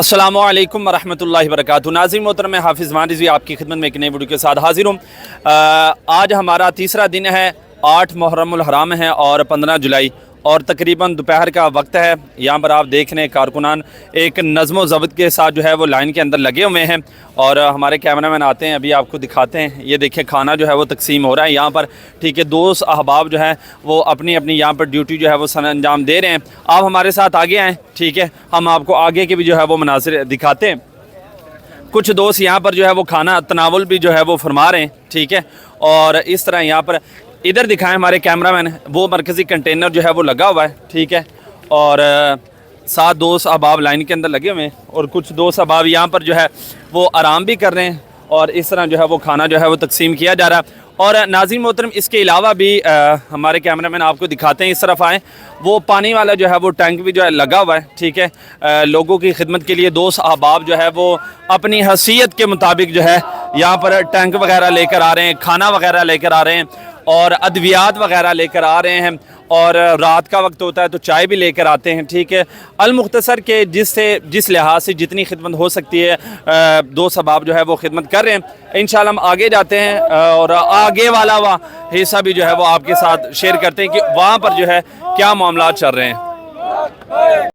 अस्सलामुअलैकुम वरहमतुल्लाहि वबरकातुहू। नाज़रीन मोहतरम, मैं हाफिज़ मान रिज़वी आपकी खिदमत में एक नई वीडियो के साथ हाजिर हूँ। आज हमारा तीसरा दिन है, 8 मुहर्रमुल हराम है और 15 जुलाई और तकरीबन दोपहर का वक्त है। यहाँ पर आप देख रहे हैं कारकुनान एक नज़्म ज़ब्त के साथ जो है वो लाइन के अंदर लगे हुए हैं और हमारे कैमरामैन आते हैं, अभी आपको दिखाते हैं। ये देखिए खाना जो है वो तकसीम हो रहा है यहाँ पर, ठीक है। दोस्त अहबाब जो है वो अपनी अपनी यहाँ पर ड्यूटी जो है वो सर अंजाम दे रहे हैं। आप हमारे साथ आगे आएँ, ठीक है। हम आपको आगे के भी जो है वो मनाज़िर दिखाते हैं। कुछ दोस्त यहाँ पर जो है वो खाना तनावुल भी जो है वो फरमा रहे हैं, ठीक है। और इस तरह यहाँ पर इधर दिखाएं हमारे कैमरामैन, वो मरकज़ी कंटेनर जो है वो लगा हुआ है, ठीक है। और 7 दोस्त अहबाब लाइन के अंदर लगे हुए हैं और कुछ दोस्त अहबाब यहाँ पर जो है वो आराम भी कर रहे हैं और इस तरह जो है वो खाना जो है वो तकसीम किया जा रहा है। और नाज़रीन मोहतरम, इसके अलावा भी हमारे कैमरामैन आपको दिखाते हैं, इस तरफ आएँ। वो पानी वाला जो है वो टैंक भी जो है लगा हुआ है, ठीक है। लोगों की खिदमत के लिए दोस्त अहबाब जो है वो अपनी हैसियत के मुताबिक जो है यहाँ पर टैंक वगैरह लेकर आ रहे हैं, खाना वगैरह लेकर आ रहे हैं और अद्वियात वगैरह लेकर आ रहे हैं। और रात का वक्त होता है तो चाय भी लेकर आते हैं, ठीक है। अलमुख्तसर के जिस लिहाज से जितनी खिदमत हो सकती है दोस्त अहबाब जो है वो खिदमत कर रहे हैं। इंशाल्लाह हम आगे जाते हैं और आगे वाला हिस्सा भी जो है वो आपके साथ शेयर करते हैं कि वहाँ पर जो है क्या मामला चल रहे हैं।